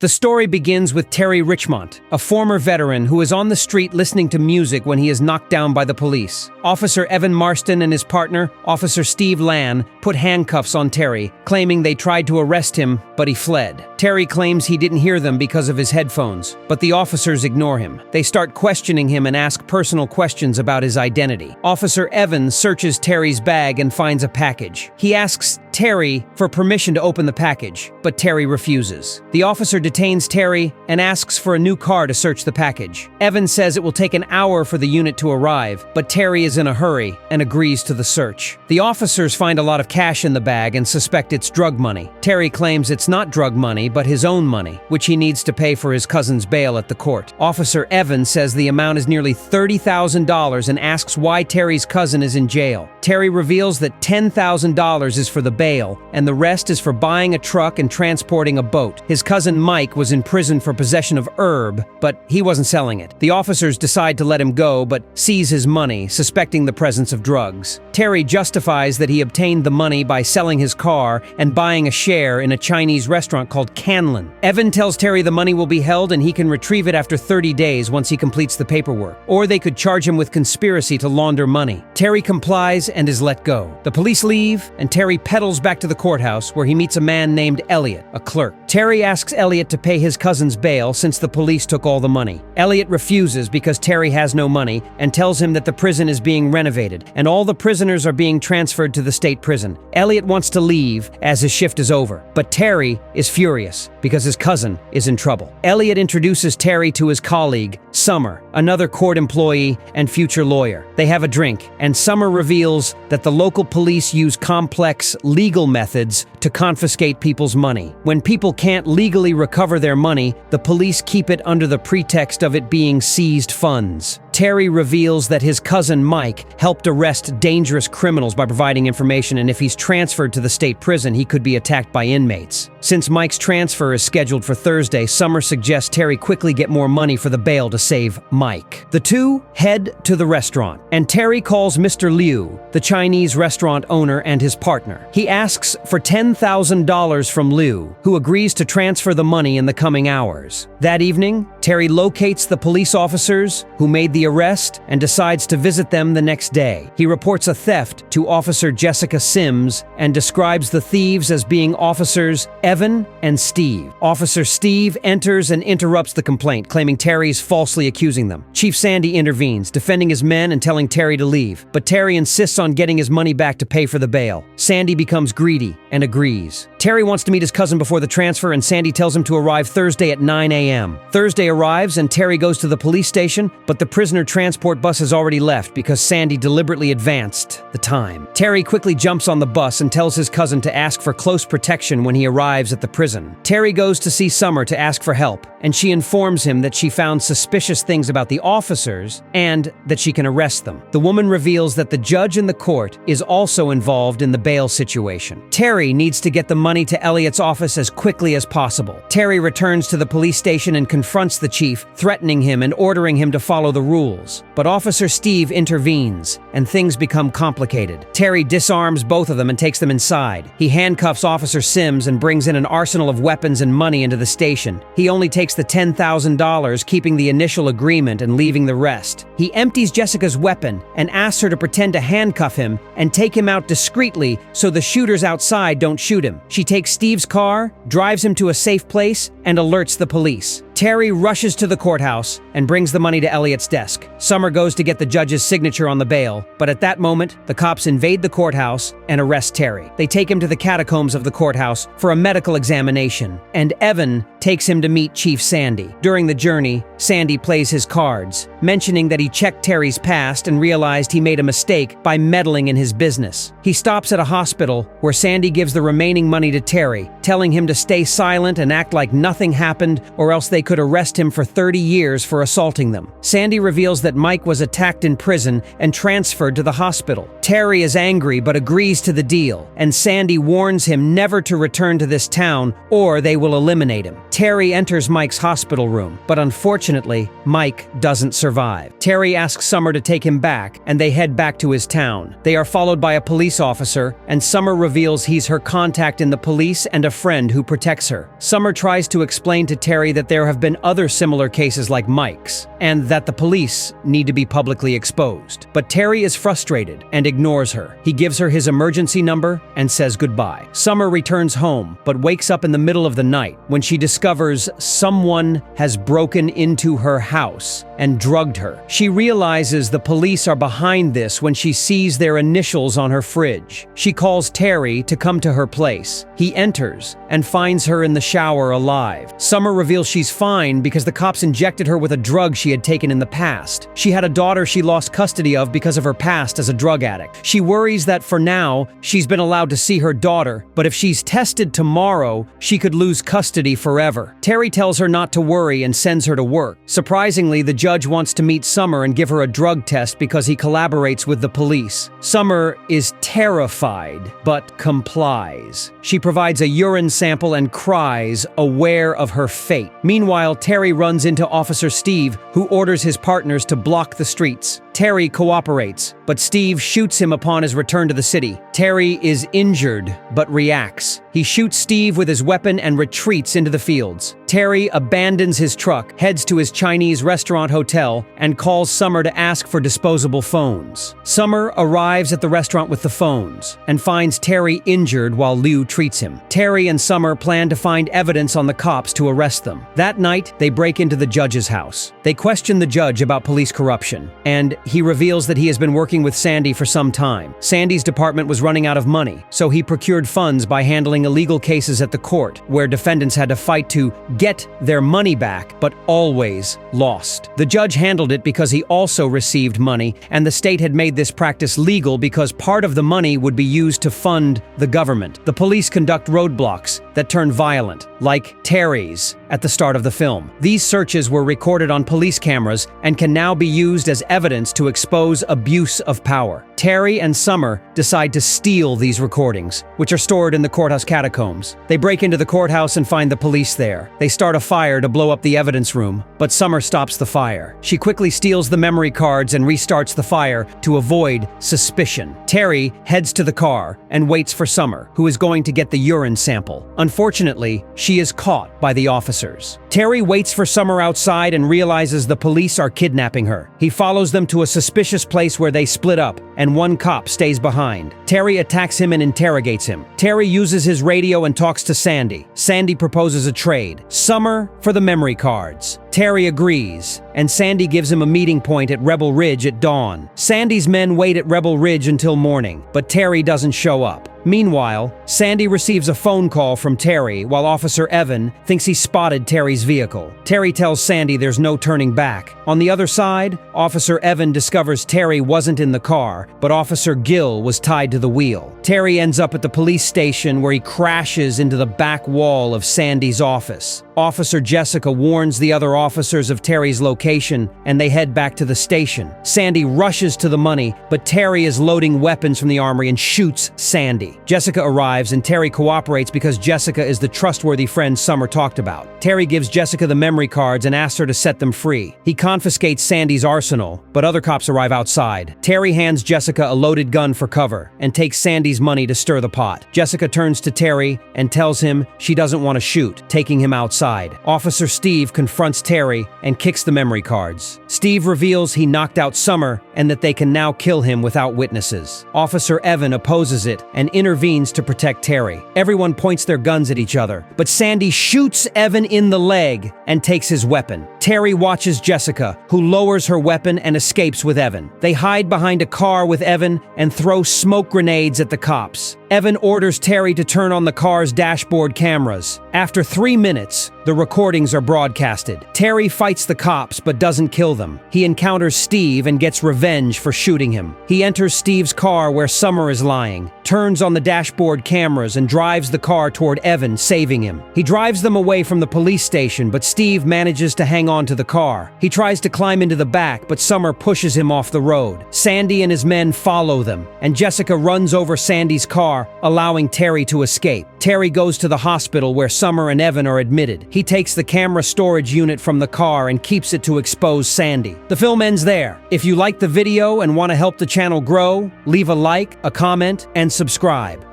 The story begins with Terry Richmond, a former veteran who is on the street listening to music when he is knocked down by the police. Officer Evan Marston and his partner, Officer Steve Lan, put handcuffs on Terry, claiming they tried to arrest him, but he fled. Terry claims he didn't hear them because of his headphones, but the officers ignore him. They start questioning him and ask personal questions about his identity. Officer Evan searches Terry's bag and finds a package. He asks Terry for permission to open the package, but Terry refuses. The officer detains Terry and asks for a new car to search the package. Evan says it will take an hour for the unit to arrive, but Terry is in a hurry and agrees to the search. The officers find a lot of cash in the bag and suspect it's drug money. Terry claims it's not drug money, but his own money, which he needs to pay for his cousin's bail at the court. Officer Evan says the amount is nearly $30,000 and asks why Terry's cousin is in jail. Terry reveals that $10,000 is for the bail, and the rest is for buying a truck and transporting a boat. His cousin Mike was in prison for possession of herb, but he wasn't selling it. The officers decide to let him go, but seize his money, suspecting the presence of drugs. Terry justifies that he obtained the money by selling his car and buying a share in a Chinese restaurant called Canlin. Evan tells Terry the money will be held and he can retrieve it after 30 days once he completes the paperwork, or they could charge him with conspiracy to launder money. Terry complies and is let go. The police leave, and Terry pedals back to the courthouse where he meets a man named Elliot, a clerk. Terry asks Elliot to pay his cousin's bail since the police took all the money. Elliot refuses because Terry has no money and tells him that the prison is being renovated and all the prisoners are being transferred to the state prison. Elliot wants to leave as his shift is over, but Terry is furious because his cousin is in trouble. Elliot introduces Terry to his colleague, Summer, another court employee and future lawyer. They have a drink, and Summer reveals that the local police use complex legal methods to confiscate people's money. When people can't legally recover their money, the police keep it under the pretext of it being seized funds. Terry reveals that his cousin Mike helped arrest dangerous criminals by providing information, and if he's transferred to the state prison, he could be attacked by inmates. Since Mike's transfer is scheduled for Thursday, Summer suggests Terry quickly get more money for the bail to save Mike. The two head to the restaurant, and Terry calls Mr. Liu, the Chinese restaurant owner, and his partner. He asks for $10,000 from Liu, who agrees to transfer the money in the coming hours. That evening, Terry locates the police officers who made the arrest and decides to visit them the next day. He reports a theft to Officer Jessica Sims and describes the thieves as being Officers Evan and Steve. Officer Steve enters and interrupts the complaint, claiming Terry's falsely accusing them. Chief Sandy intervenes, defending his men and telling Terry to leave, but Terry insists on getting his money back to pay for the bail. Sandy becomes greedy and agrees. Terry wants to meet his cousin before the transfer, and Sandy tells him to arrive Thursday at 9 a.m. Thursday arrives and Terry goes to the police station, but the prisoner transport bus has already left because Sandy deliberately advanced the time. Terry quickly jumps on the bus and tells his cousin to ask for close protection when he arrives at the prison. Terry goes to see Summer to ask for help, and she informs him that she found suspicious things about the officers and that she can arrest them. The woman reveals that the judge in the court is also involved in the bail situation. Terry needs to get the money to Elliot's office as quickly as possible. Terry returns to the police station and confronts the chief, threatening him and ordering him to follow the rules. But Officer Steve intervenes, and things become complicated. Terry disarms both of them and takes them inside. He handcuffs Officer Sims and brings in an arsenal of weapons and money into the station. He only takes the $10,000, keeping the initial agreement and leaving the rest. He empties Jessica's weapon and asks her to pretend to handcuff him and take him out discreetly so the shooters outside don't shoot him. She takes Steve's car, drives him to a safe place, and alerts the police. Terry rushes to the courthouse and brings the money to Elliot's desk. Summer goes to get the judge's signature on the bail, but at that moment, the cops invade the courthouse and arrest Terry. They take him to the catacombs of the courthouse for a medical examination, and Evan takes him to meet Chief Sandy. During the journey, Sandy plays his cards, mentioning that he checked Terry's past and realized he made a mistake by meddling in his business. He stops at a hospital where Sandy gives the remaining money to Terry, telling him to stay silent and act like nothing happened, or else they could arrest him for 30 years for assaulting them. Sandy reveals that Mike was attacked in prison and transferred to the hospital. Terry is angry but agrees to the deal, and Sandy warns him never to return to this town or they will eliminate him. Terry enters Mike's hospital room, but unfortunately Unfortunately, Mike doesn't survive. Terry asks Summer to take him back, and they head back to his town. They are followed by a police officer, and Summer reveals he's her contact in the police and a friend who protects her. Summer tries to explain to Terry that there have been other similar cases like Mike's, and that the police need to be publicly exposed. But Terry is frustrated and ignores her. He gives her his emergency number and says goodbye. Summer returns home, but wakes up in the middle of the night when she discovers someone has broken into her house and drugged her. She realizes the police are behind this when she sees their initials on her fridge. She calls Terry to come to her place. He enters and finds her in the shower alive. Summer reveals she's fine because the cops injected her with a drug she had taken in the past. She had a daughter she lost custody of because of her past as a drug addict. She worries that for now, she's been allowed to see her daughter, but if she's tested tomorrow, she could lose custody forever. Terry tells her not to worry and sends her to work. Surprisingly, the judge wants to meet Summer and give her a drug test because he collaborates with the police. Summer is terrified, but complies. She provides a urine sample and cries, aware of her fate. Meanwhile, Terry runs into Officer Steve, who orders his partners to block the streets. Terry cooperates, but Steve shoots him upon his return to the city. Terry is injured, but reacts. He shoots Steve with his weapon and retreats into the fields. Terry abandons his truck, heads to his Chinese restaurant hotel, and calls Summer to ask for disposable phones. Summer arrives at the restaurant with the phones, and finds Terry injured while Liu treats him. Terry and Summer plan to find evidence on the cops to arrest them. That night, they break into the judge's house. They question the judge about police corruption, and he reveals that he has been working with Sandy for some time. Sandy's department was running out of money, so he procured funds by handling illegal cases at the court, where defendants had to fight to get their money back, but always lost. The judge handled it because he also received money, and the state had made this practice legal because part of the money would be used to fund the government. The police conduct roadblocks that turn violent, like Terry's at the start of the film. These searches were recorded on police cameras and can now be used as evidence to expose abuse of power. Terry and Summer decide to steal these recordings, which are stored in the courthouse catacombs. They break into the courthouse and find the police there. They start a fire to blow up the evidence room, but Summer stops the fire. She quickly steals the memory cards and restarts the fire to avoid suspicion. Terry heads to the car and waits for Summer, who is going to get the urine sample. Unfortunately, she is caught by the officers. Terry waits for Summer outside and realizes the police are kidnapping her. He follows them to a suspicious place where they split up, and one cop stays behind. Terry attacks him and interrogates him. Terry uses his radio and talks to Sandy. Sandy proposes a trade. Summer for the memory cards. Terry agrees, and Sandy gives him a meeting point at Rebel Ridge at dawn. Sandy's men wait at Rebel Ridge until morning, but Terry doesn't show up. Meanwhile, Sandy receives a phone call from Terry while Officer Evan thinks he spotted Terry's vehicle. Terry tells Sandy there's no turning back. On the other side, Officer Evan discovers Terry wasn't in the car, but Officer Gill was tied to the wheel. Terry ends up at the police station where he crashes into the back wall of Sandy's office. Officer Jessica warns the other officers of Terry's location, and they head back to the station. Sandy rushes to the money, but Terry is loading weapons from the armory and shoots Sandy. Jessica arrives, and Terry cooperates because Jessica is the trustworthy friend Summer talked about. Terry gives Jessica the memory cards and asks her to set them free. He confiscates Sandy's arsenal, but other cops arrive outside. Terry hands Jessica a loaded gun for cover and takes Sandy's money to stir the pot. Jessica turns to Terry and tells him she doesn't want to shoot, taking him outside. Officer Steve confronts Terry and kicks the memory cards. Steve reveals he knocked out Summer and that they can now kill him without witnesses. Officer Evan opposes it and intervenes to protect Terry. Everyone points their guns at each other, but Sandy shoots Evan in the leg and takes his weapon. Terry watches Jessica, who lowers her weapon and escapes with Evan. They hide behind a car with Evan and throw smoke grenades at the cops. Evan orders Terry to turn on the car's dashboard cameras. After 3 minutes, the recordings are broadcasted. Terry fights the cops but doesn't kill them. He encounters Steve and gets revenge for shooting him. He enters Steve's car where Summer is lying. turns on the dashboard cameras and drives the car toward Evan, saving him. He drives them away from the police station, but Steve manages to hang on to the car. He tries to climb into the back, but Summer pushes him off the road. Sandy and his men follow them, and Jessica runs over Sandy's car, allowing Terry to escape. Terry goes to the hospital where Summer and Evan are admitted. He takes the camera storage unit from the car and keeps it to expose Sandy. The film ends there. If you like the video and want to help the channel grow, leave a like, a comment, and subscribe.